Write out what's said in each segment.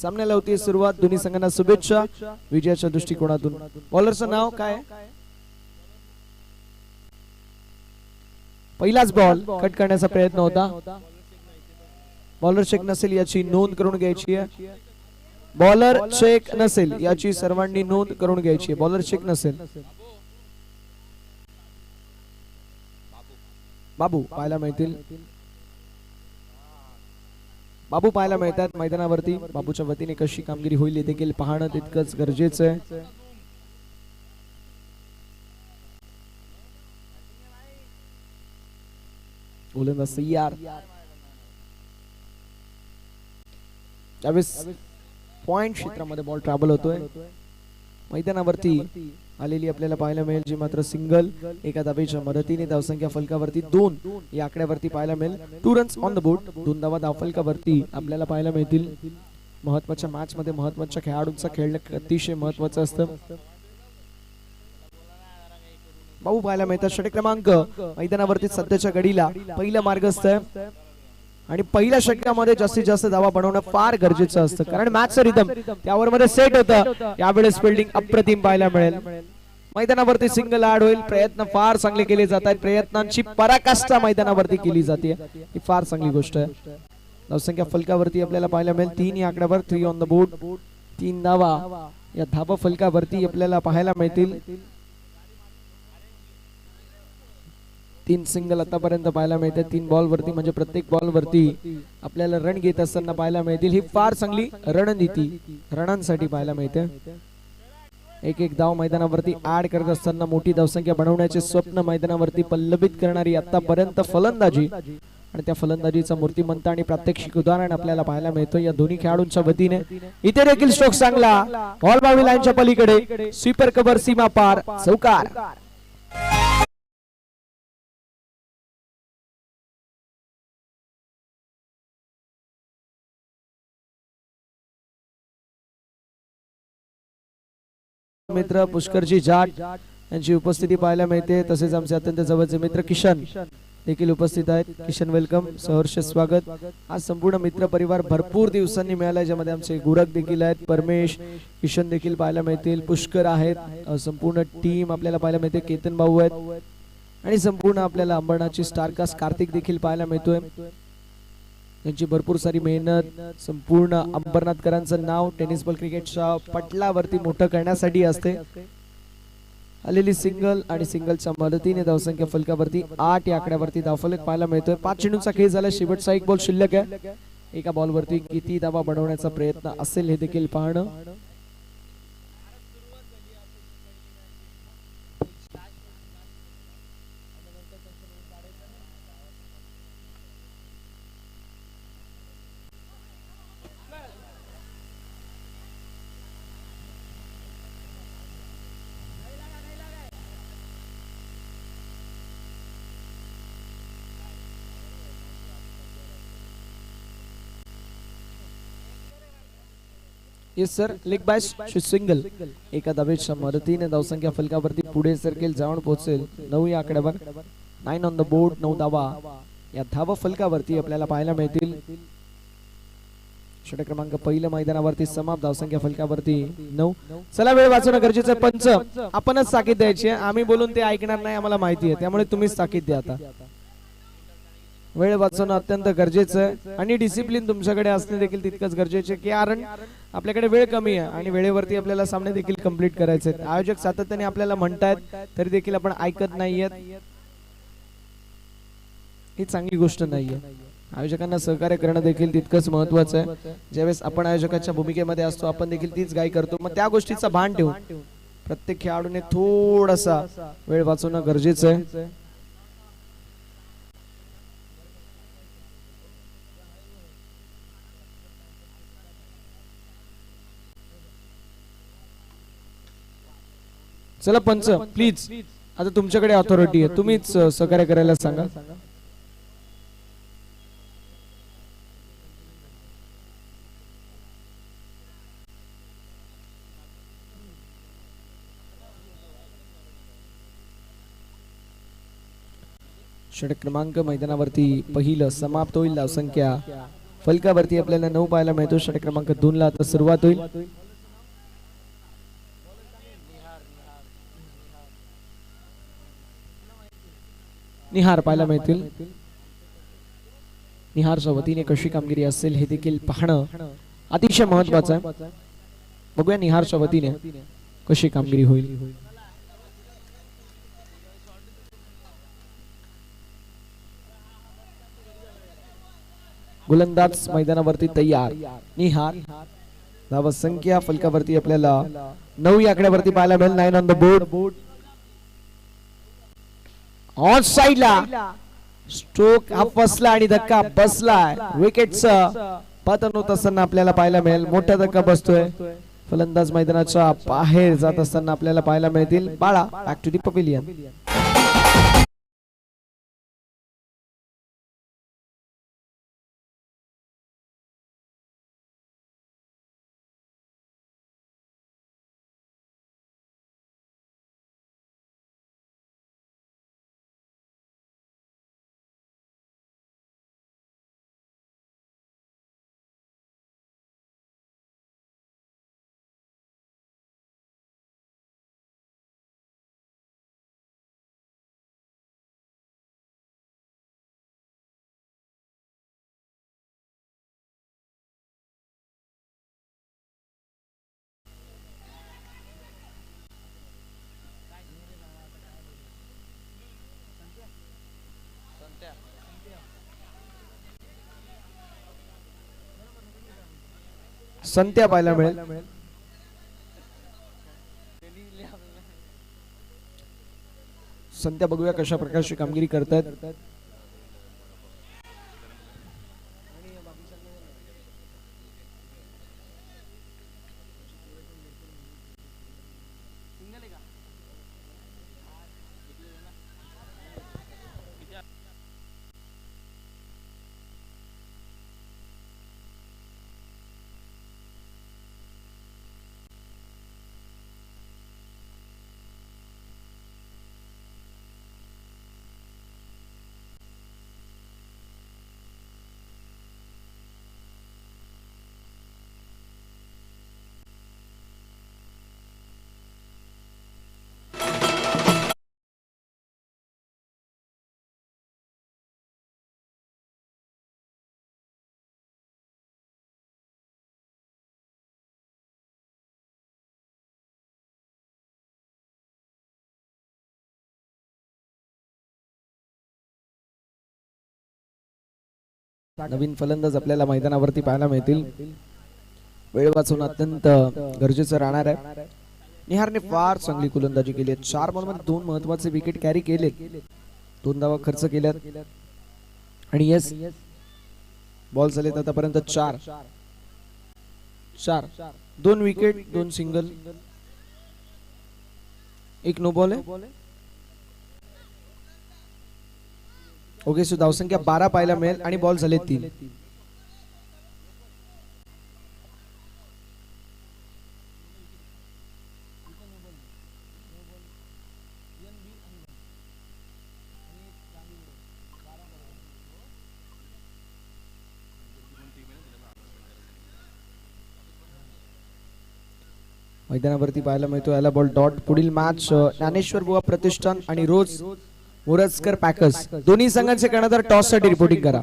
सामन्याला होती सुरुवात. दोन्ही संघांना शुभेच्छा विजयाच्या दृष्टिकोनातून. बॉलरचं नाव काय? पहिलाच बॉल कट करण्याचा प्रयत्न होता. बॉलर चेक नसेल याची नोंद करून घ्यायची आहे. बॉलर चेक नसेल याची सर्वांनी नोंद करून घ्यायची आहे. बॉलर चेक नसेल. बाबू पाहायला मिळतील. बाबू पाहायला मिळतात मैदानावरती. बाबूच्या वतीने कशी कामगिरी होईल हे देखील पाहणं तितकंच गरजेचं आहे. गोलंदाज तयार. त्यावेळेस पॉइंट क्षेत्रामध्ये बॉल ट्रॅव्हल होतोय. मैदानावरती आलेली आपल्याला पाहायला मिळेल जी मात्र सिंगल. एका धावेच्या मदतीने धावसंख्या फलकावरती 2 या आकड्यावरती पाहायला मिळेल. 2 रन्स ऑन द बोर्ड. 2 धावा धावफलकावरती आपल्याला पाहायला मिळतील. महत्वाच्या मॅच मध्ये महत्वाच्या खेळाडूंचा खेळणं अतिशय महत्वाचं असतं. बाबू पाहायला मिळतात. षटक क्रमांक मैदानावरती सध्याच्या घडीला पहिलं मार्गस्थ आहे आणि पहिल्या षटकामध्ये जास्तीत जास्त धावा बनवणं फार गरजेचं असतं कारण मॅचचं रिदम त्यावर मध्ये सेट होतं. यावेळेस फिल्डिंग अप्रतिम पाहायला मिळेल. मैदानावरती सिंगल ऍड होईल. प्रयत्न फार चांगले केले जात आहेत. प्रयत्नांची पराकाष्ठा मैदानावरती केली जाते. ही फार चांगली गोष्ट आहे. धावसंख्या फलकावरती आपल्याला पाहायला मिळेल 3 या आकड्यावर. 3 ऑन द बोर्ड. 3 धावा या धावा फलकावरती आपल्याला पाहायला मिळतील. 3 सिंगल आतापर्यंत पाहायला मिळते. 3 बॉल वरती म्हणजे प्रत्येक बॉल वरती आपल्याला रन घेत असताना पाहायला मिळतील. ही फार चांगली रणनीती रणांसाठी पाहायला मिळते. एक धाव मैदानावरती ऍड करत असताना मोठी धावसंख्या बनवण्याचे स्वप्न मैदानावरती पल्लवित करणारी आतापर्यंत फलंदाजी आणि त्या फलंदाजीचा मूर्तिमंत आणि प्रात्यक्षिक उदाहरण आपल्याला पाहायला मिळतं या दोन्ही खेळाडूंच्या वतीने. इथे देखील स्ट्रोक चांगला. बॉल बाउंड्री लाईनच्या पलीकडे स्वीपर कव्हर सीमा पार चौकार. मित्र पुष्करजी जाट यांची उपस्थिती पाहायला मिळते. तसेच आमचे अत्यंत जवळचे मित्र किशन देखील उपस्थित आहेत. किशन वेलकम. सहर्ष स्वागत. आज संपूर्ण मित्र परिवार भरपूर दिवसांनी मिळाला ज्यामध्ये आमचे गुरक देखील आहेत. परमेश किशन देखील पाहायला मिळतील. पुष्कर आहेत. संपूर्ण टीम आपल्याला पाहायला मिळते. केतन भाऊ आहेत आणि संपूर्ण आपल्याला अंबरनाथची स्टारकास्ट कार्तिक देखील पाहायला मिळतोय. त्यांची भरपूर सारी मेहनत संपूर्ण अंबरनाथकरांचं नाव टेनिस बॉल क्रिकेटच्या पटलावरती मोठं करण्यासाठी असते. आलेली सिंगल आणि सिंगलच्या मदतीने धावसंख्या फलकावरती 8 या आकड्यावरती धावफलक पाहायला मिळतोय. 5 चेंडूंचा खेळ झाला. शेवटचा 1 बॉल शिल्लक आहे. एका बॉलवरती किती धावा बनवण्याचा प्रयत्न असेल हे देखील पाहणं. Yes sir. Leg by single. एका धावेच्या मदतीने धावसंख्या फलकावरती पुढे सरकेल जाऊन पोहोचेल 9 या आकड्यावर. 9 ऑन द बोर्ड. 9 धावा या धावा फलकावरती आपल्याला पाहायला मिळतील. षटक क्रमांक पहिलं मैदानावरती समाप्त. धावसंख्या फलकावरती 9. चला वेळ वाचवणं गरजेचं आहे. पंच आपणच ताकीद द्यायची आहे. आम्ही बोलून ते ऐकणार नाही आम्हाला माहिती आहे. त्यामुळे तुम्हीच ताकीद द्या. आता वेळ वाचवणं अत्यंत गरजेचं आहे आणि डिसिप्लिन तुमच्याकडे असणे देखील तितकंच गरजेचे आहे कारण आपल्याकडे वेळ कमी आहे आणि वेळेवरती आपल्याला सामने देखील कंप्लीट करायचे आहेत. आयोजक सातत्याने आपल्याला म्हणतायत तरी देखील आपण ऐकत नाहीयेत. ही चांगली गोष्ट नाहीये. आयोजकांना सहकार्य करणं देखील तितकंच महत्वाचं आहे. ज्यावेळेस आपण आयोजकाच्या भूमिकेमध्ये असतो आपण देखील तीच गाय करतो. मग त्या गोष्टीचा भान ठेवून प्रत्येक खेळाडूने थोडासा वेळ वाचवणं गरजेचं आहे. चला पंच प्लीज आता तुमच्याकडे अथॉरिटी आहे. तुम्हीच सहकार्य करायला सांगा. षटक क्रमांक मैदानावरती पहिलं समाप्त होईल. धावसंख्या फलकावरती आपल्याला 9 पाहायला मिळतो. षटक क्रमांक 2 ला आता सुरुवात होईल. निहार पाहायला मिळतील. निहारच्या वतीने कशी कामगिरी असेल हे देखील पाहणं अतिशय महत्वाचं आहे. बघूया निहारच्या वतीने कशी कामगिरी होईल. गोलंदाज मैदानावरती तयार. निहार धाव संख्या फलकावरती आपल्याला 9 या आकड्यावरती पाहायला मिळेल. 9 ऑन द बोर्ड. ऑन साइडला स्ट्रोक हा फसला आणि धक्का बसलाय. विकेटचं पतन होत असताना आपल्याला पाहायला मिळेल. मोठा धक्का बसतोय. फलंदाज मैदानाच्या बाहेर जात असताना आपल्याला पाहायला मिळतील. बाळा बॅक टू दी पवेलियन. संत्या पाहायला मिळेल. संत्या बघूया कशा प्रकारची कामगिरी करतायत. नवीन फलंदाज आपल्याला मैदानावरती पाहायला मिळतील. वेळ वाचवून अत्यंत गरजेचं राहणार आहे. निहारने फार चांगली गोलंदाजी केली आहे. 4 बॉलमध्ये 2 महत्वाचे विकेट कॅरी केले. 2 धावा खर्च केल्यात आणि यस बॉल झालेत आतापर्यंत 4. 2 विकेट 2 सिंगल 1 नो बॉल आहे. ओके सो धावसंख्या 12 पाहायला मिळेल आणि बॉल झाले 3. मैदानावरती पाहायला मिळतो याला बॉल डॉट. पुढील मॅच ज्ञानेश्वर बुवा प्रतिष्ठान आणि रोज मोरजकर पॅकर्स दोन्ही संघांचे कर्णधार टॉस साठी रिपोर्टिंग करा.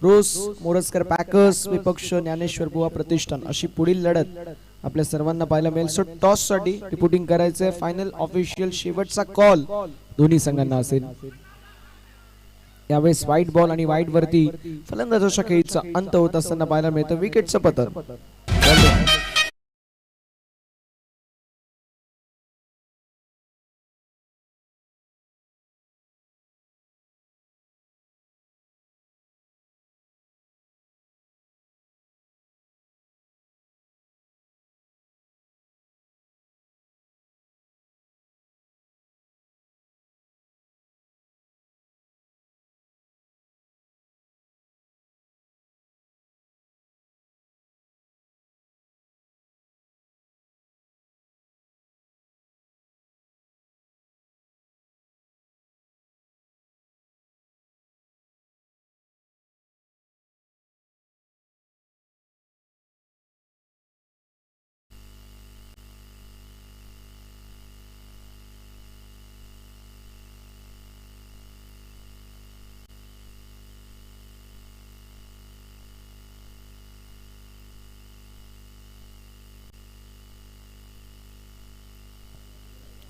रोज मोरजकर पॅकर्स विपक्ष ज्ञानेश्वर बुवा प्रतिष्ठान अशी पुढील लढत आपल्या सर्वांना पाहायला मिळेल. सो टॉस साठी रिपोर्टिंग करायचंय. फायनल ऑफिशियल शेवटचा कॉल दोन्ही संघांना असेल. यावेळेस व्हाईट बॉल आणि व्हाईट वरती फलंदाजाच्या खेळीचा अंत होत असताना पाहायला मिळतं विकेटचं पतन.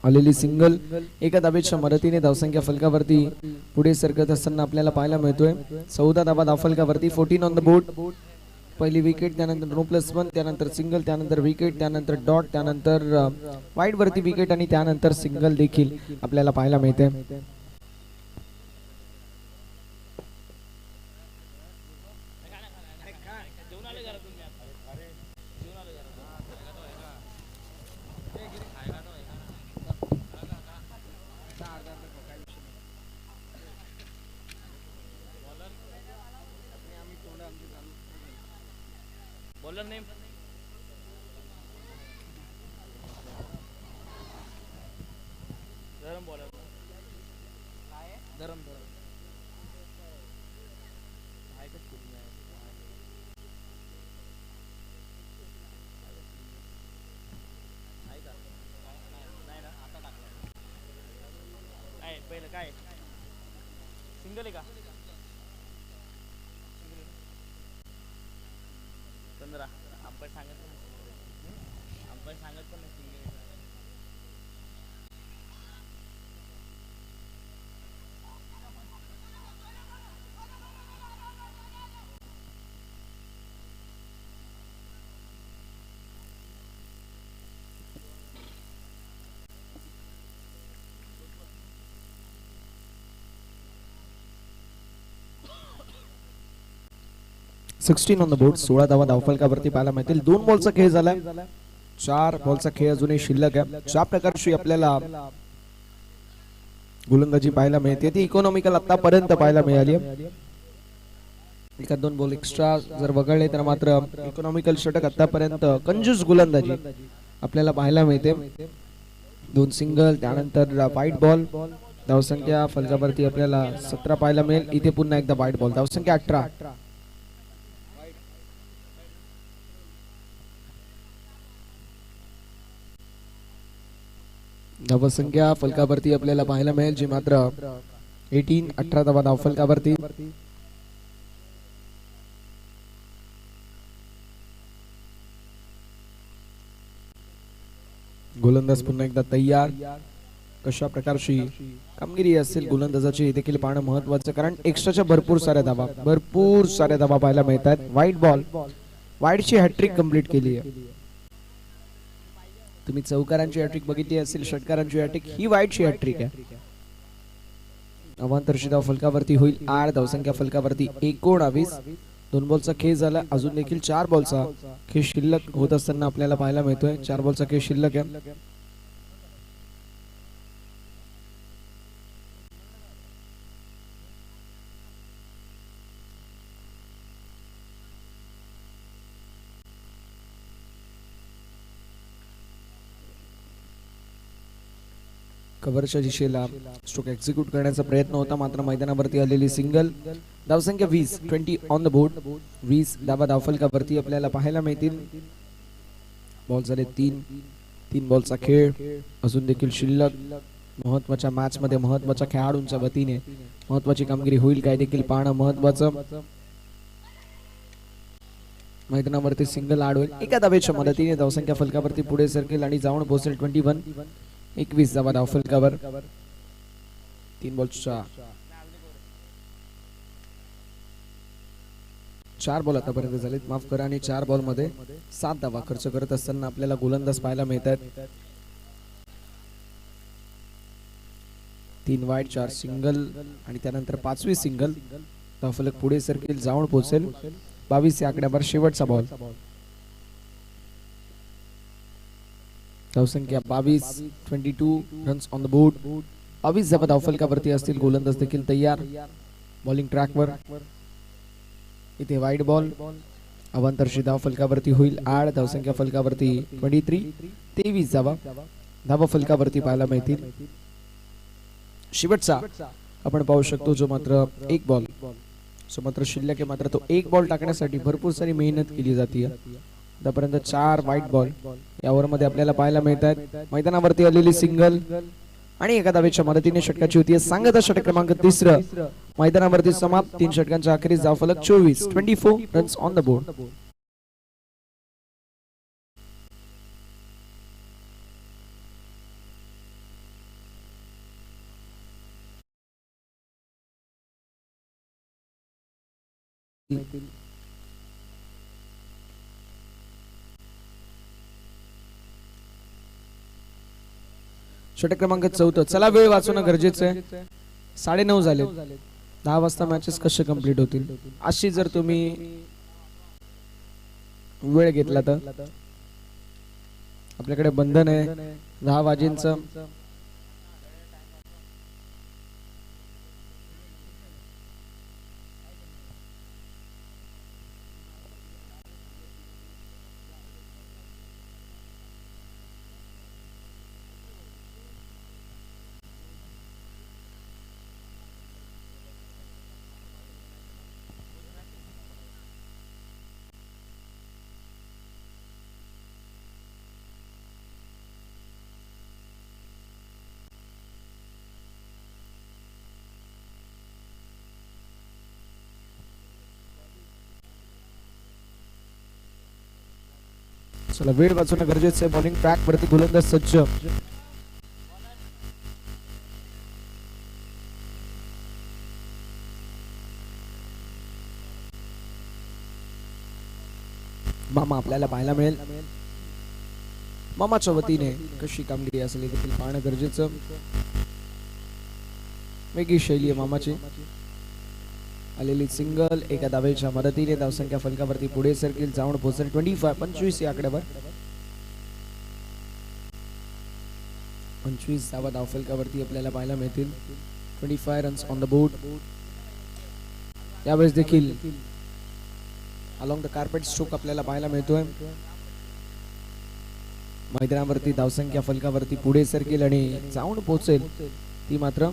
आलेली सिंगल एका धावेच्या मदतीने धावसंख्या फलकावरती पुढे सरकत असताना आपल्याला पाहायला मिळतोय. 14 धावा धावफलकावरती, 14 ऑन द बोर्ड. पहिली विकेट, त्यानंतर नो प्लस वन, त्यानंतर सिंगल, त्यानंतर विकेट, त्यानंतर डॉट, त्यानंतर वाईड वरती विकेट आणि त्यानंतर सिंगल देखील आपल्याला पाहायला मिळते. बॉलर नेम धरम बॉलर धरम धरम आहे का स्कूल आहे का नाही ना आता टाकलं काय पहिलं काय सिंगल आहे का 15 अंपायर सांगत नाही अंपायर सांगत पण नाही सिंगल 16 ऑन द बोर्ड. 16 धावा धावफलकावरती पाहायला मिळतील. 2 बॉलचा खेळ झाला, 4 बॉलचा खेळ अजूनही शिल्लक आहे. ज्या प्रकारची आपल्याला गोलंदाजी पाहायला मिळते ती इकॉनॉमिकल आतापर्यंत पाहायला मिळाली. एखाद 2 बॉल एक्स्ट्रा जर वगळले तर मात्र इकॉनॉमिकल षटक आतापर्यंत कंजूस गोलंदाजी आपल्याला पाहायला मिळते. 2 सिंगल, त्यानंतर वाईट बॉल. धावसंख्या फलकावरती आपल्याला 17 पाहायला मिळेल. इथे पुन्हा एकदा वाईट बॉल. धावसंख्या 18. धावसंख्या फलकावरती आपल्याला पाहायला मिळेल जी मात्र 18 धावा धावफलकावरती. गोलंदाज पुन्हा एकदा तयार. कशा प्रकारची कामगिरी असेल गोलंदाजाची हे देखील पाहणं महत्वाचं, कारण एक्स्ट्राच्या भरपूर साऱ्या धावा पाहायला मिळतात. वाईट बॉल, वाईडची हॅट्रिक कंप्लीट केली आहे. तुम्ही चौकारांची हॅट्रिक बघितली असेल, षटकारांची हॅट्रिक, ही वाईडची हॅट्रिक आहे. अवांतरची धाव फलकावरती होईल 8. धावसंख्या फलकावरती 19. 2 बॉलचा खेळ झाला, अजून देखील 4 बॉलचा खेळ शिल्लक होत असताना आपल्याला पाहायला मिळतोय. 4 बॉलचा खेळ शिल्लक आहे. कव्हरच्या दिशेला स्ट्रोक एक्झिक्यूट करण्याचा प्रयत्न होता, मात्र मैदानावरती आलेली सिंगल. धावसंख्या 20 ऑन द बोर्ड. 20 धावा धावफलकावरती आपल्याला पाहायला मिळतील. बॉल झाले 3 बॉलचा खेळ अजून देखील शिल्लक. महत्वाच्या मॅच मध्ये महत्वाच्या खेळाडूंच्या वतीने महत्वाची कामगिरी होईल काय देखील पाहणं महत्वाचं. मैदानावरती सिंगल आड होईल. एका धावेच्या मदतीने धावसंख्या फलकावरती पुढे सरकेल आणि जाऊन पोहोचेल 21 धावा धावफलकावर. 3 बॉलच्या 4 बॉल आतापर्यंत झालेत, माफ करा, आणि 4 बॉल मध्ये 7 धावा खर्च करत असताना आपल्याला गोलंदाज पाहायला मिळतात. 3 वाईड, 4 सिंगल आणि त्यानंतर 5वी सिंगल. धावफलक पुढे सरकेल, जाऊन पोहोचेल 22 या आकड्यावर. शेवटचा बॉल. धावसंख्या 22 रन्स ऑन द बोर्ड. 22 धावा धावफलकावरती असतील. गोलंदाज देखील तयार बॉलिंग ट्रॅकवर. इथे वाईड बॉल. अवांतरची धाव फलकावरती होईल 8. धावसंख्या फलकावरती 23 धावा फलकावरती पाहायला मिळतील. शेवटचा आपण पाहू शकतो जो मात्र 1 बॉल जो मात्र शिल्लक आहे, मात्र तो 1 बॉल टाकण्यासाठी भरपूर सारी मेहनत केली जाते. आतापर्यंत 4 वाईट बॉल या ओव्हर मध्ये आपल्याला पाहायला मिळतात. मैदानावरती आलेली सिंगल आणि एका धावेच्या मदतीने षटकाची होती. सांगता षटक क्रमांक 3 मैदानावरती समाप्त. 3 षटकांच्या अखेरीस धावफलक 24 रन्स ऑन द बोर्ड. षटक क्रमांक 14. चला वेळ वाचवणं गरजेचं आहे. 9:30 झाले. 10 वाजता मॅचेस कसे कंप्लीट होतील. अशी जर तुम्ही वेळ घेतला तर आपल्याकडे बंधन आहे 10 वाजेंचं. चला वेळ वाचवणं गरजेचं आहे. बॉलिंग ट्रॅक वरती गोलंदाज सज्ज. मामा आपल्याला पाहायला मिळेल. मामाच्या वतीने कशी कामगिरी असेल हे देखील पाहणं गरजेचं. वेगळी शैली आहे मामाची. आलेली सिंगल एका धावेच्या मदतीने धावसंख्या फलकावरती पुढे सरकेल. जाऊन पोहोचेल 25 या आकड्यावर. 25 धावा धावफलकावरती आपल्याला पाहायला मिळतील. 25 रन्स ऑन द बोर्ड. यावेळेस देखील अलॉंग द कार्पेट स्ट्रोक आपल्याला पाहायला मिळतोय. मैदानावरती धावसंख्या फलकावरती पुढे सरकेल आणि जाऊन पोहोचेल ती मात्र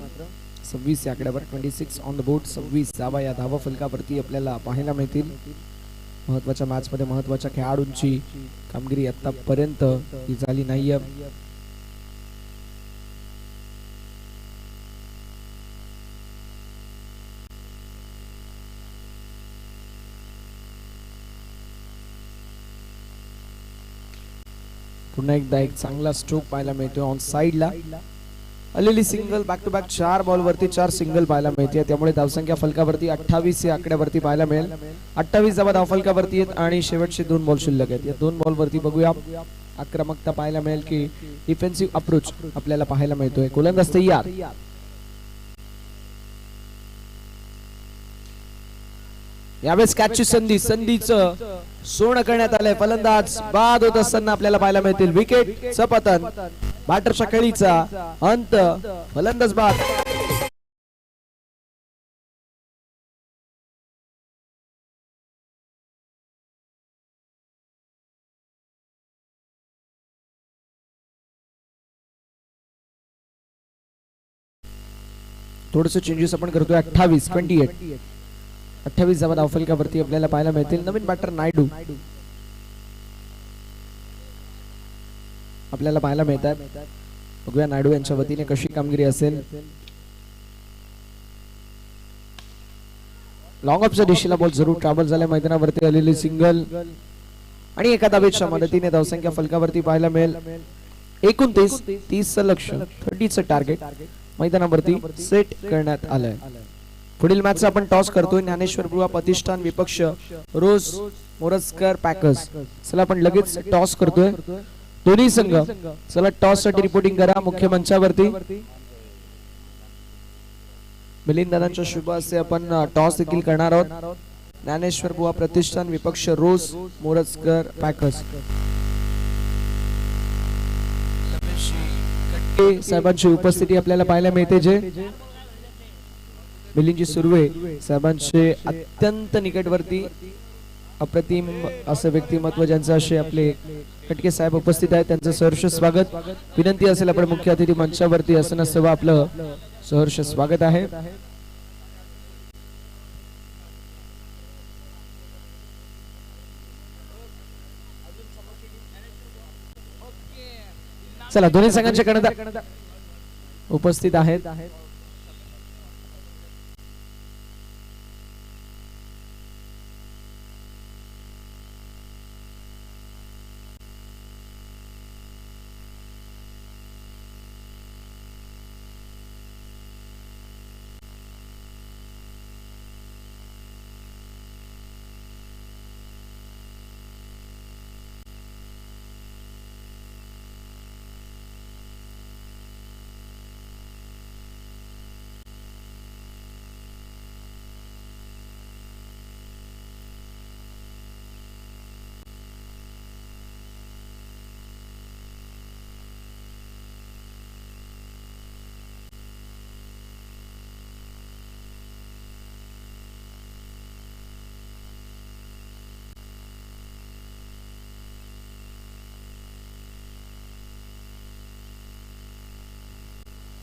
26 या आकड्यावर. 26 ऑन द बोर्ड. 26 धावा या धावा फलकावरती आपल्याला पाहायला मिळतील. महत्वाच्या मॅच मध्ये महत्वाच्या खेळाडूंची कामगिरी आतापर्यंत ही झाली नाहीये. पुन्हा एकदा एक चांगला स्ट्रोक पाहायला मिळतोय ऑन साइडला. आलेली single back to back 4 ball वरती 4 सिंगल पाहायला मिळते. त्यामुळे धावसंख्या फलकावरती 28 या आकड्यावरती पाहायला मिळेल. 28 धावा धावफलकावरती आहेत आणि शेवटचे 2 बॉल शिल्लक आहेत. या 2 बॉल वरती बघूया आक्रमकता पाहायला मिळेल की डिफेन्सिव्ह अप्रोच आपल्याला पाहायला मिळतोय. गोलंदाज तयार. यावेळेस कॅचची संधीचं सोनं करण्यात आलंय. फलंदाज बाद होत असताना आपल्याला पाहायला मिळतील. विकेटचं पतन. बॅटरच्या खेळीचा अंत. फलंदाज बाद. थोडस चेंजेस आपण करतोय. 28 धावा धावफलकावरती आपल्याला पाहायला मिळतील. नवीन बॅटर नायडू आपल्याला पाहायला मिळतात. बघूया नायडू यांच्या वतीने कशी कामगिरी असेल. लॉंग ऑफच्या दिशेला बॉल जरूर ट्रॅव्हल झाल्या. मैदानावरती आलेली सिंगल आणि एका धावेच्या मदतीने धावसंख्या फलकावरती पाहायला मिळेल. 29 30चं लक्ष 30चं टार्गेट मैदानावरती सेट करण्यात आलंय. पुढील मॅच आपण टॉस करतोय. ज्ञानेश्वर बुवा प्रतिष्ठान विपक्ष रोज मोरजकर पॅकर्स. चला आपण लगेच टॉस करतोय. दोन्ही संघ चला टॉस साठी रिपोर्टिंग करा मुख्य मंचावरती. मिलिंद दादांच्या शुभ हस्ते आपण टॉस देखील करणार आहोत. ज्ञानेश्वर बुवा प्रतिष्ठान विपक्ष रोज मोरजकर पॅकर्स. साहेबांची उपस्थिती आपल्याला पाहायला मिळते. जे मिलिंदजी सुर्वे साहेबांचे अत्यंत निकटवर्ती अप्रतिम असं व्यक्तिमत्व ज्यांचं असे आपले कटके साहेब उपस्थित आहेत. त्यांचं सहर्ष स्वागत. विनंती असेल आपण मुख्य अतिथी मंचावरती असं नसतं आपलं सहर्ष स्वागत आहे. चला दोन्ही संघांचे कर्णधार उपस्थित आहेत.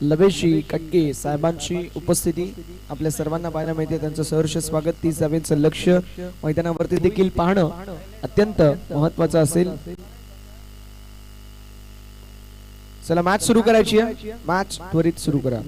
लवेशी कटके साहेबांची उपस्थिती आपल्या सर्वांना पाहायला मिळते. त्यांचं सहर्ष स्वागत. 30 धावेचं लक्ष मैदानावरती देखील पाहणं अत्यंत महत्वाचं असेल. चला मॅच सुरू करायची आहे. मॅच त्वरित सुरू करा.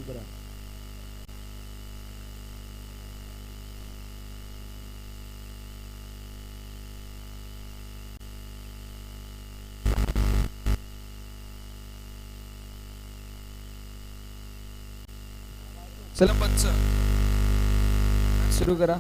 चला पंच सुरू करा.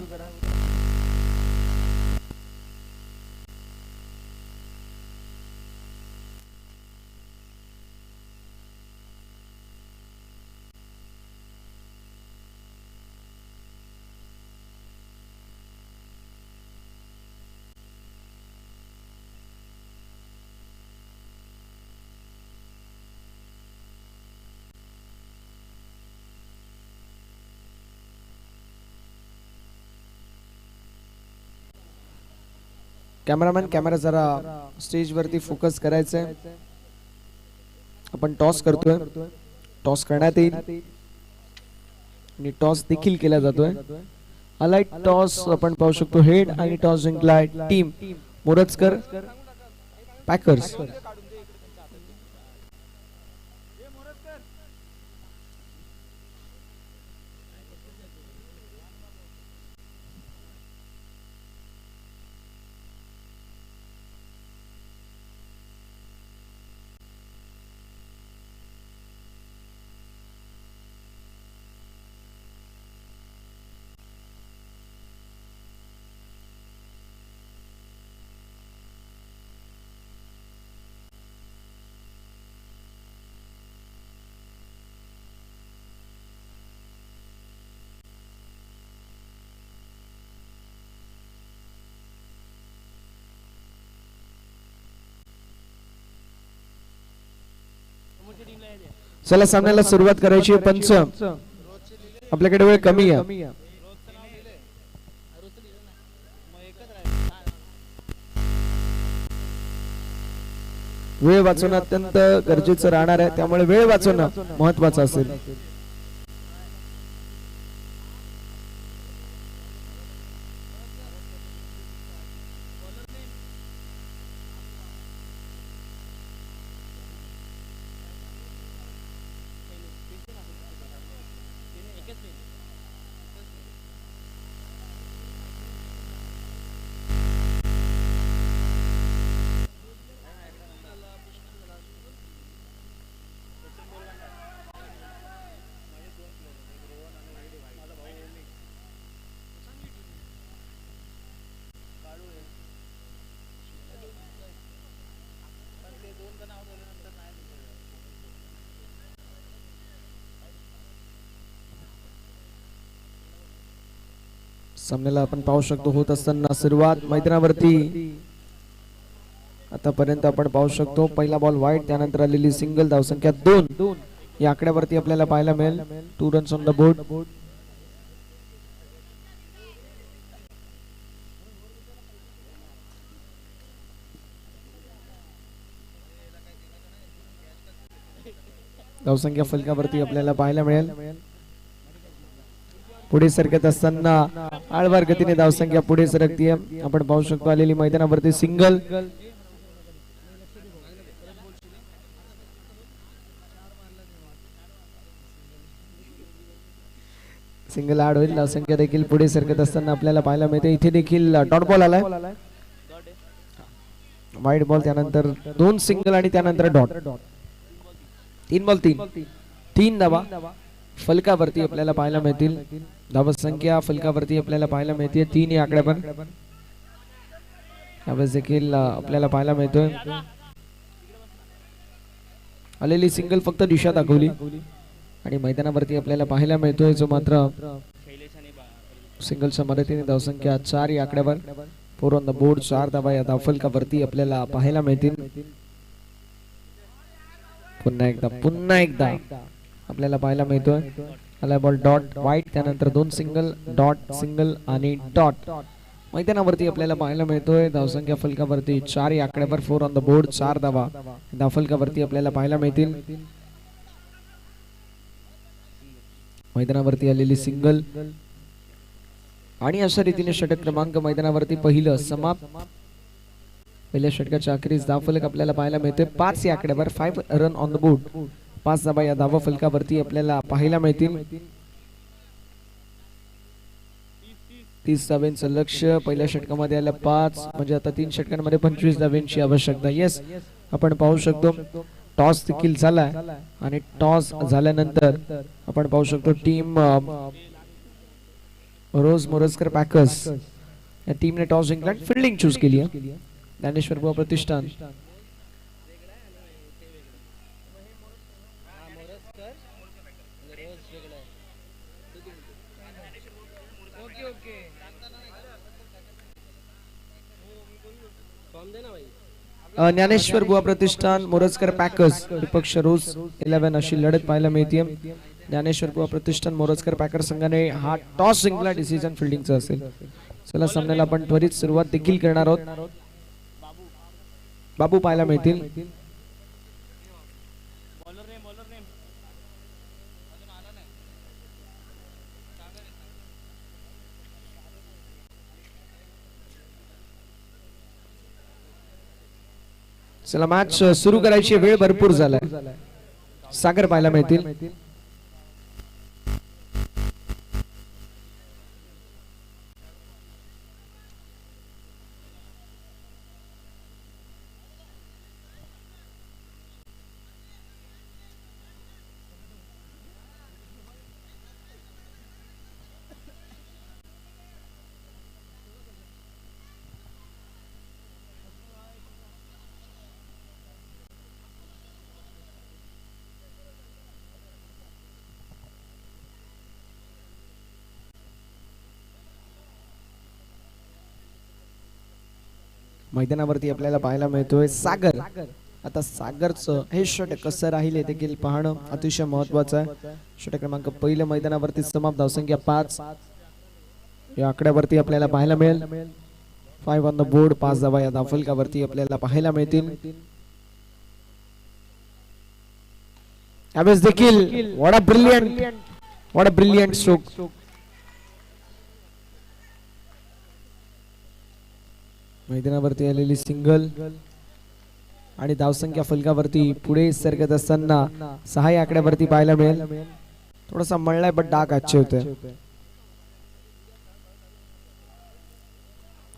कॅमेरामॅन कॅमेरा जरा स्टेज वरती फोकस करायचंय. आपण टॉस करतोय. टॉस करण्यात येईल आणि टॉस देखील केला जातोय. हायलाइट टॉस आपण पाहू शकतो. हेड आणि टॉस जिंकलाय टीम मोरजकर पॅकर्स. चला सामन्याला सुरुवात करायची आहे. पंच आपल्याकडे वेळ कमी आहे. वेळ वाचवणं अत्यंत गरजेचं राहणार आहे. त्यामुळे वेळ वाचवणं महत्वाचं असेल. सामन्याला आपण पाहू शकतो होत असताना सुरुवात मैदानावरती आतापर्यंत आपण पाहू शकतो. पहिला बॉल वाईड, त्यानंतर आलेली सिंगल, धावसंख्या 2 या आकड्यावरती आपल्याला पाहायला मिळेल. 2 रन्स ऑन द बोर्ड. धावसंख्या फलकावरती आपल्याला पाहायला मिळेल. पुढे सरकत असताना आळवार गतीने धावसंख्या पुढे सरकतीये. आपण पाहू शकतो आलेली मैदानावरती सिंगल. सिंगल ऍड होईल. धावसंख्या देखील पुढे सरकत असताना आपल्याला पाहायला मिळते. इथे देखील डॉट बॉल आलाय. वाईड बॉल, त्यानंतर 2 सिंगल आणि त्यानंतर डॉट. 3 बॉल 3 धावा फलकावरती आपल्याला पाहायला मिळतील. धावसंख्या फलकावरती आपल्याला पाहायला मिळते 3 या आकड्यावर. यावेळेस देखील आपल्याला पाहायला मिळतोय आलेली सिंगल फक्त दिशा दाखवली आणि मैदानावरती आपल्याला पाहायला मिळतोय जो मात्र सिंगलच्या मदतीने धावसंख्या 4 या आकड्यावर. 4 ऑन द बोर्ड. 4 धावा या धावफलकावरती आपल्याला पाहायला मिळतील. पुन्हा एकदा आपल्याला पाहायला मिळतोय आला बॉल डॉट वाईट, त्यानंतर 2 सिंगल, डॉट सिंगल आणि डॉट. मैदानावरती आपल्याला पाहायला मिळतोय धावसंख्या फलकावरती 4 या आकड्यावर. 4 ऑन द बोर्ड. 4 धावा धावफलकावरती आपल्याला पाहायला मिळतील. मैदानावरती आलेली सिंगल आणि अशा रीतीने षटक क्रमांक मैदानावरती पहिलं समाप्त. पहिल्या षटकाच्या अखेरीस धावफलक आपल्याला पाहायला मिळते 5 या आकड्यावर. 5 रन ऑन द बोर्ड. 5 धावा या धावा फलकावरती आपल्याला पाहायला मिळतील. 30 धाव्यांचं लक्ष्य. पहिल्या षटकामध्ये आलं 5, म्हणजे आता 3 षटकांमध्ये 25 धाव्यांची आवश्यकता. येस, आपण पाहू शकतो टॉस देखील झालाय आणि टॉस झाल्यानंतर आपण पाहू शकतो टीम रोज मोरजकर पॅकर्स या टीमने टॉस जिंकला आणि फिल्डिंग चूज केली आहे. ज्ञानेश्वर बुवा प्रतिष्ठान ज्ञानेश्वर बुवा प्रतिष्ठान मोरजकर पॅकर्स विपक्ष रोज 11 अशी लढत पाहायला मिळते. ज्ञानेश्वर बुवा प्रतिष्ठान मोरजकर पॅकर्स संघाने हा टॉस जिंकला. डिसिजन फिल्डिंगचा असेल. चला सामन्याला आपण त्वरित सुरुवात देखील करणार आहोत. बाबू पाहायला मिळतील. चला मॅच सुरू करायची वेळ भरपूर झालाय. सागर पाहायला मिळतील. मैदानावरती आपल्याला पाहायला मिळतोय सागर. आता सागरचं हे षटक कसं राहील हे देखील पाहणं अतिशय महत्वाचं आहे. षटक क्रमांक पहिलं मैदानावरती समाप्त. धावसंख्या 5 या आकड्यावरती आपल्याला पाहायला मिळेल. 5 ऑन द बोर्ड. 5 धावा या धावफलकावरती आपल्याला पाहायला मिळतील. यावेळेस देखील व्हॉट अ ब्रिलियंट स्ट्रोक. मैदानावरती आलेली सिंगल आणि धावसंख्या फलकावरती पुढे सरकत असताना 6 या आकड्यावरती पाहायला मिळेल. थोडासा मळलाय पण डाग अच्छे होते.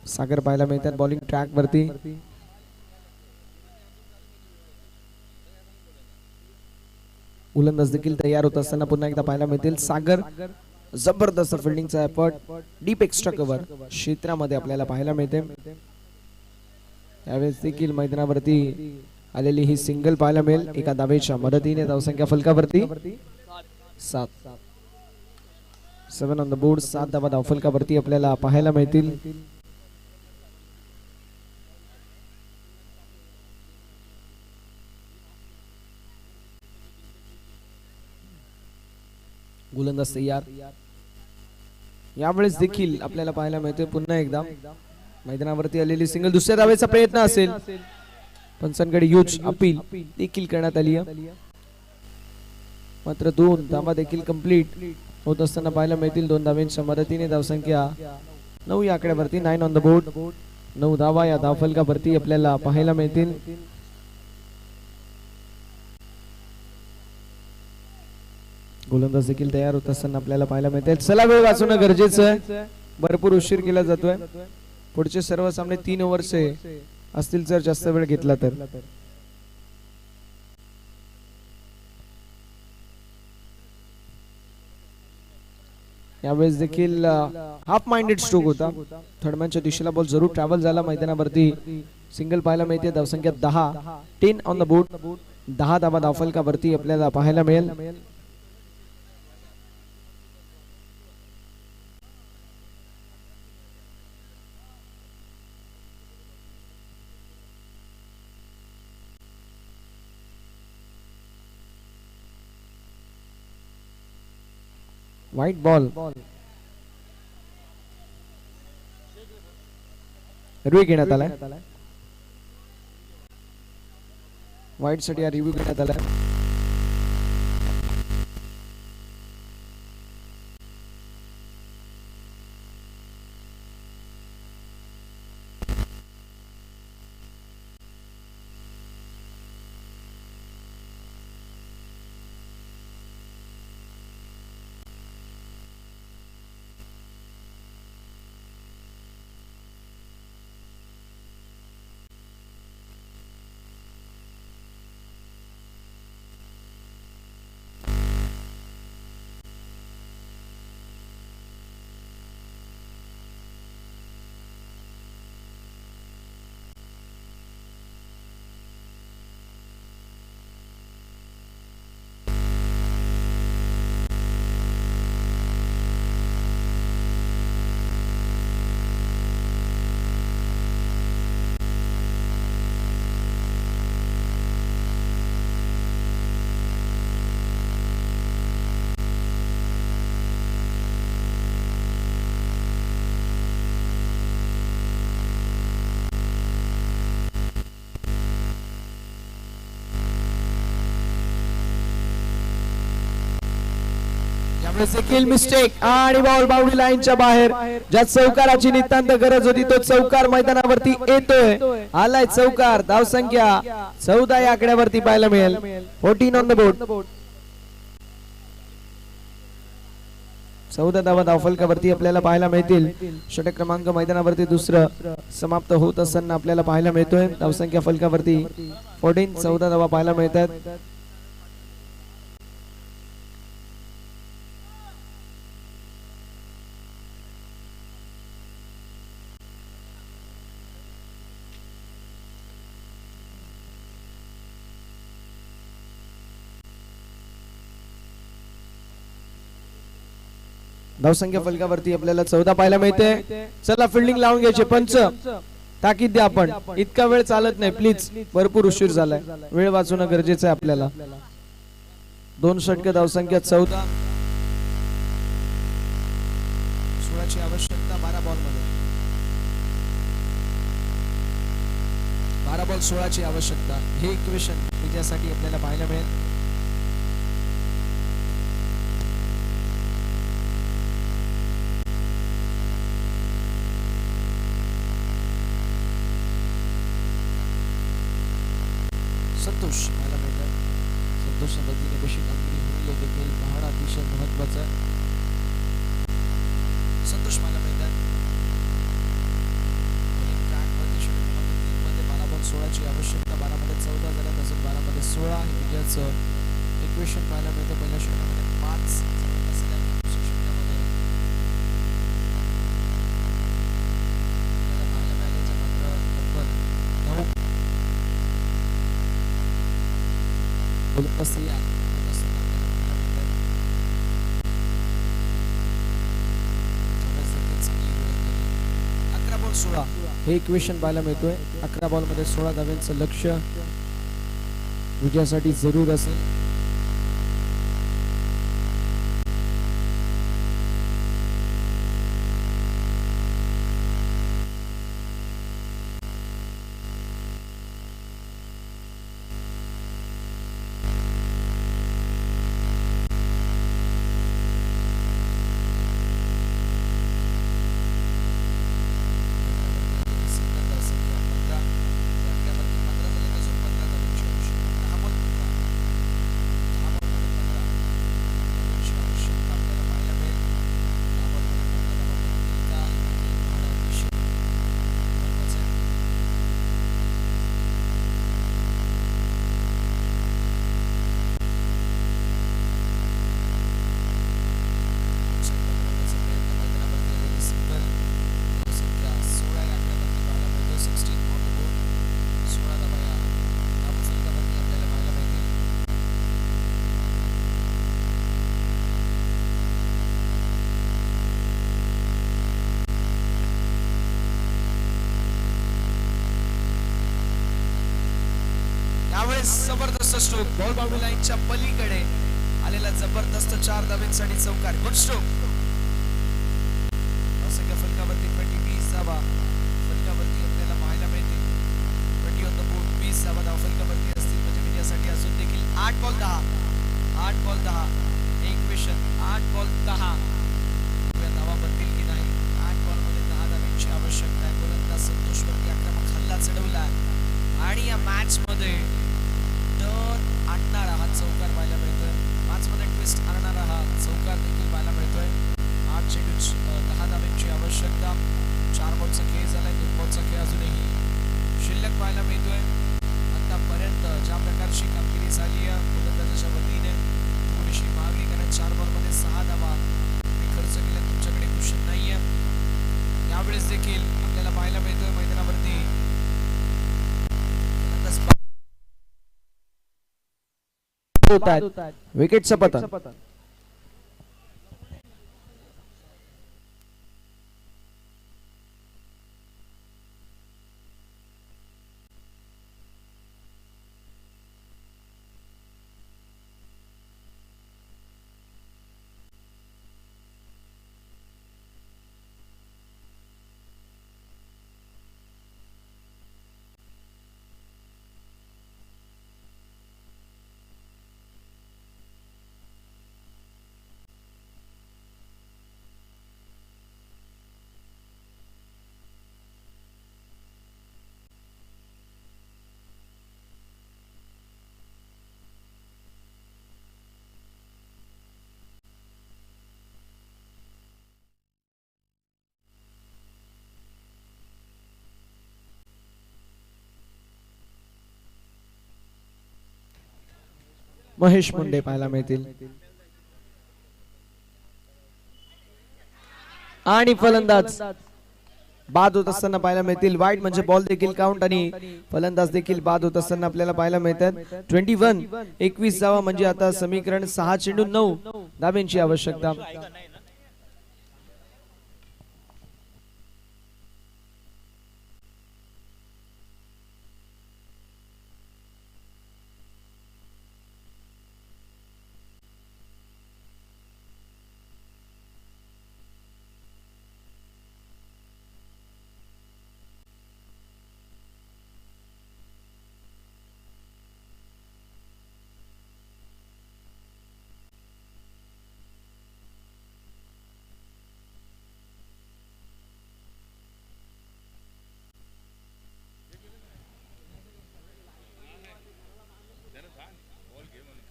सागर पाहायला मिळतात बॉलिंग ट्रॅक वरती. गोलंदाज देखील तयार होत असताना पुन्हा एकदा पाहायला मिळतील. सागर जबरदस्त फिल्डिंगचा एफर्ट. डीप एक्स्ट्रा कव्हर क्षेत्रामध्ये आपल्याला पाहायला मिळते. यावेळेस देखील मैदानावरती आलेली ही सिंगल पाहायला मिळेल. एका धावेच्या मदतीने धावसंख्या फलकावरती 7 ऑन द बोर्ड. 7 धावा धावफलकावरती आपल्याला पाहायला मिळतील. गोलंदाज तयार. यावेळेस देखील आपल्याला पाहायला मिळते पुन्हा एकदा मैदानावरती आलेली सिंगल. दुसऱ्या धावेचा प्रयत्न असेल पंचांकडे ह्यूज अपील देखील करण्यात आली आहे. मात्र 2 धावा देखील कंप्लीट होत असताना पाहायला मिळतील. 2 धावांच्या मदतीने धावसंख्या 9 या आकड्यावरती. 9 ऑन द बोर्ड. 9 धावा या धावफलकावरती आपल्याला पाहायला मिळतील. गोलंदाज देखील तयार होत असताना आपल्याला पाहायला मिळते. चला वेळ वाचवणं गरजेचं आहे. भरपूर उशीर केला जातोय. पुढचे सर्व सामने 3 ओव्हरचे असतील जर जास्त वेळ घेतला तर. यावेळेस देखील हाफ माइंडेड स्ट्रोक होता. थर्डमॅनच्या दिशेला बॉल जरूर ट्रॅव्हल झाला. मैदानावरती सिंगल पाहायला मिळते. धावसंख्या 10 ऑन द बोर्ड. 10 धावा धावफलकावरती आपल्याला पाहायला मिळेल. White ball. रिव्ह्यू घेण्यात आलाय. व्हाईट साठी रिव्ह्यू घेण्यात आलाय. देखील मिस्टेक आणि बॉल बाउंड्री लाईनच्या बाहेर. ज्या चौकाराची नितांत गरज होती तो चौकार मैदानावरती येतोय. आलाय चौकार. धावसंख्या 14 या आकड्यावरती पाहायला मिळेल. 14 ऑन द बोर्ड. 14 धावा धावफलकावरती आपल्याला पाहायला मिळतील. षटक क्रमांक मैदानावरती दुसरं समाप्त होत असताना आपल्याला पाहायला मिळतोय. धावसंख्या फलकावरती 14 धावा पाहायला मिळतात. धावसंख्या फलकावरती आपल्याला 14 पाहायला मिळते. चला फिल्डिंग लावून घ्यायचे. पंच ताकीद द्या. आपण इतका वेळ चालत नाही प्लीज. भरपूर उशीर झालाय. वेळ वाचवणं गरजेचं आहे आपल्याला. 2 षटक धावसंख्या 14. 16ची आवश्यकता 12 बॉल मध्ये. 12 बॉल 16ची आवश्यकता. हे इक्वेशन विजयासाठी आपल्याला पाहायला मिळेल. संतोष मला मिळतात. संतोषच्या पद्धतीने कशी कामगिरी होईल देखील पाहणं अतिशय महत्वाचं. संतोष मला मिळतात. मध्ये 12 बॉल 16ची आवश्यकता. 12 मध्ये 14 झाल्या. तसंच 12 मध्ये 16 हे विजयाचं इक्वेशन पाहायला मिळतं. पहिल्या षटकामध्ये 5 हे इक्वेशन पाहायला मिळतोय. 11 बॉल मध्ये 16 धाव्यांचं लक्ष्य विजयासाठी जरूर असेल. जबरदस्त स्ट्रोक. बॉल बाउंड्री लाईनच्या पलीकडे आलेला जबरदस्त 4 धावांसाठी चौकार. Good stroke. धावसंख्या फलकावरती 20 धावा फलकावरती आपल्याला पाहायला मिळतील. 20 ऑन द बोर्ड. 20 धावा धावफलकावरती असतील म्हणजे विजयासाठी अजून देखील 8 बॉल 10. 8 ball 10 equation. 8 बॉल 10 धावा बनतील की नाही. 8 बॉल मध्ये 10 धावांची आवश्यकता आहे. गोलंदाज संतोष वरती आक्रमक हल्ला चढवला आणि या मॅच मध्ये टर्न आणणारा हा चौकार पाहायला मिळतोय. 5 मध्ये ट्विस्ट आणणारा हा चौकार देखील पाहायला मिळतोय. 8 चेंडू 10 धावांची आवश्यकता. 4 बॉलचा खेळ झालाय. 2 बॉलचा खेळ अजूनही शिल्लक पाहायला मिळतोय. आतापर्यंत ज्या प्रकारची कामगिरी झाली आहे गोलंदाजाच्या वतीने थोडीशी मागणी कारण 4 बॉल मध्ये 6 धावा खर्च केल्या. तुमच्याकडे कुशन नाहीये. यावेळेस देखील आपल्याला पाहायला मिळतोय मैदानावरती विकेटचं पतन. महेश मुंडे पाहायला मिळतील. आणि फलंदाज बाद होत असताना पाहायला मिळतील. वाईड म्हणजे बॉल देखील काउंट आणि फलंदाज देखील बाद होत असताना आपल्याला पाहायला मिळतात. 21 धावा म्हणजे आता समीकरण 6 चेंडू 9 धाब्यांची आवश्यकता.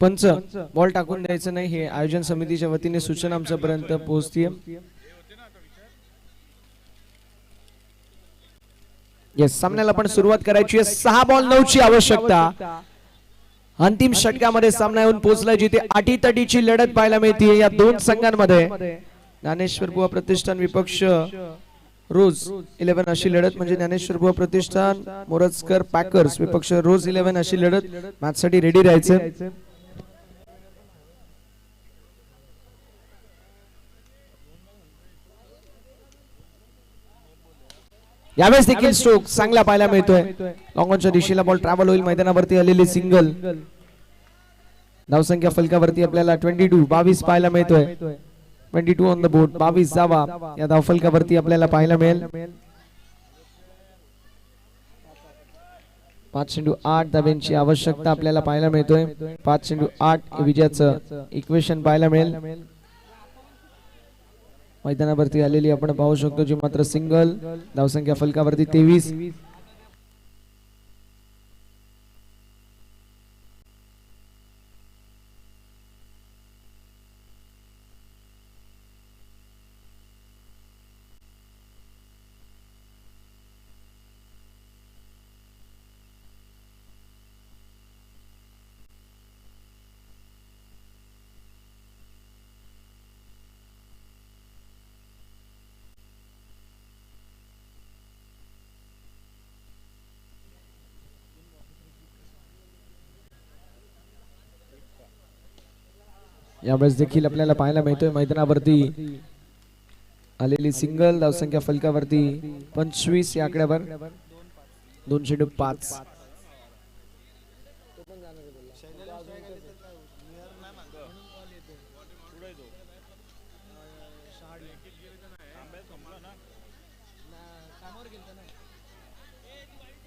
पंच बॉल टाकून द्यायचं नाही, हे आयोजन समितीच्या वतीने सूचना आमच्यापर्यंत पोहोचतीये. येस, सामन्याला पण सुरुवात करायची आहे. 6 बॉल 9 ची आवश्यकता. अंतिम षटकामध्ये सामना येऊन पोहोचलाय, जिथे अटीतटीची लढत पाहायला मिळते या दोन संघांमध्ये. ज्ञानेश्वर बुवा प्रतिष्ठान विपक्ष रोज 11 अशी लढत, म्हणजे ज्ञानेश्वर बुवा प्रतिष्ठान मोरजकर पॅकर्स विपक्ष रोज 11 अशी लढत. मॅच साठी रेडी राहायचं. यावेळेस देखील स्ट्रोक चांगला पाहायला मिळतोय. लॉंगॉनच्या दिशेला बॉल ट्रॅव्हल होईल. मैदानावरती आलेली सिंगल. धावसंख्या फलकावरती आपल्याला 22 पाहायला मिळतोय. 22 ऑन द बोर्ड. 22 धावा या धावफलकावरती आपल्याला पाहायला मिळेल. 5 चेंडू 8 धाब्यांची आवश्यकता आपल्याला पाहायला मिळतोय. 5 चेंडू 8 विजयाचं इक्वेशन पाहायला मिळेल. मैदानावरती आलेली आपण पाहू शकतो जी मात्र सिंगल. धावसंख्या फलकावरती 23. यावेळेस देखील आपल्याला पाहायला मिळतोय मैदानावरती आलेली सिंगल. धावसंख्या फलकावरती 25 या आकड्यावर. 205.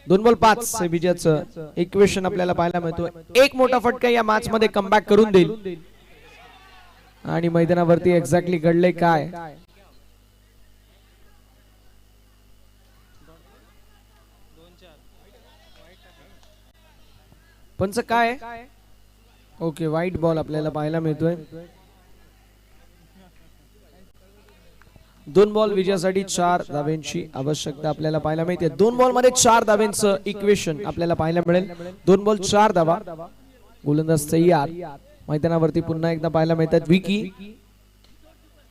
दोन बॉल 5 विजयाचं इक्वेशन आपल्याला पाहायला मिळतोय. एक मोठा फटका या मॅच मध्ये कमबॅक करून देईल. आणि मैदानावरती एक्झॅक्टली घडले काय. पंच काय. ओके, व्हाईट बॉल आपल्याला पाहायला मिळतोय. 2 बॉल विजयासाठी 4 धाब्यांची आवश्यकता आपल्याला पाहायला मिळते. 2 बॉल मध्ये 4 धाब्यांचं इक्वेशन आपल्याला पाहायला मिळेल. 2 बॉल 4 धावा. गोलंदाज तयार. मैदानावरती पुन्हा एकदा पाहायला मिळतात विकी.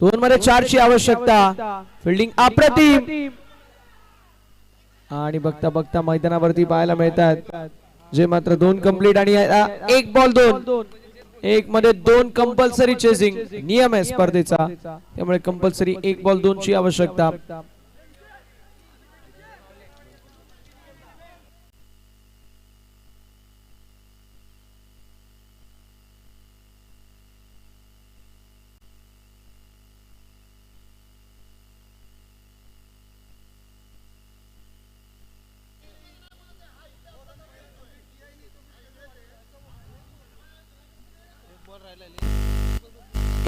2 मध्ये 4 ची आवश्यकता. फिल्डिंग अप्रतिम. आणि बघता बघता मैदानावरती पाहायला मिळतात जे मात्र 2 कंप्लीट आणि 1 बॉल 2. 1 मध्ये 2 कंपल्सरी चेसिंग नियम आहे स्पर्धेचा, त्यामुळे कंपल्सरी 1 बॉल 2 ची आवश्यकता.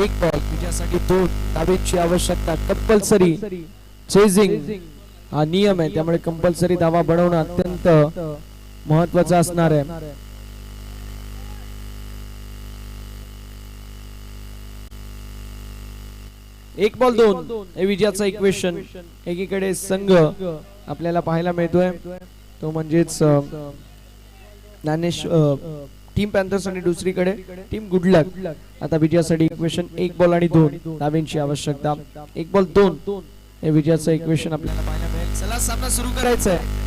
एक बॉल विजयासाठी 2 धाब्यांची आवश्यकता. कंपल्सरी चेजिंग हा नियम आहे, त्यामुळे कंपल्सरी धावा बनवणं अत्यंत महत्त्वाचं असणार आहे. एक बॉल 2 हे विजयाचं इक्वेशन. एकीकडे संघ आपल्याला पाहायला मिळतोय तो म्हणजेच टीम पॅन्थर्स आणि दुसरीकडे टीम गुड लक. आता विजयासाठी इक्वेशन 1 बॉल आणि 2 धावांची आवश्यकता. 1 बॉल 2 हे विजयाचं इक्वेशन आपल्याला पाहायला मिळेल. चला सामना सुरू करायचा आहे.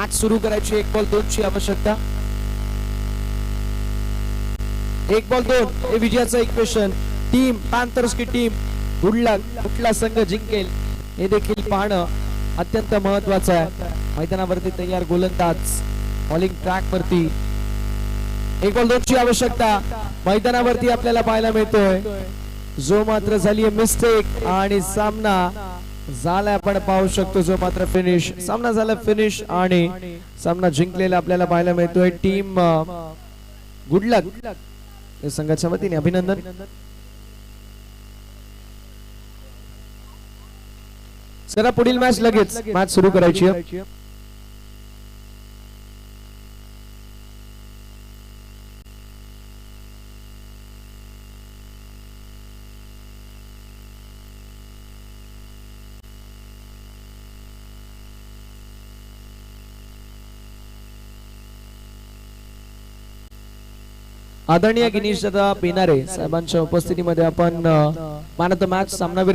आज सुरू करायची 1 बॉल 2 ची आवश्यकता. 1 बॉल 2 हे विजयाचं इक्वेशन. टीम पॅन्थर्स की टीम गुड लक कुठला संघ जिंकेल हे देखील पाहणं अत्यंत महत्वाचं आहे. मैदानावरती तयार गोलंदाज बॉलिंग ट्रॅक वरती. 1 बॉल 2 ची आवश्यकता मैदानावरती आपल्याला पाहायला मिळतोय. जो मात्र झाली मिस्टेक आणि सामना झाला आपण पाहू शकतो. जो मात्र फिनिश सामना झाला फिनिश आणि सामना जिंकलेला आपल्याला पाहायला मिळतोय. टीम गुड लक या संघाच्या वतीने अभिनंदन. चला पुढील मॅच लगेच मॅच सुरू करायची आहे. आदरणीय गिनीश दादा पेनारे साहेबांच्या उपस्थितीमध्ये आपण मॅन ऑफ द मॅच सामनावीर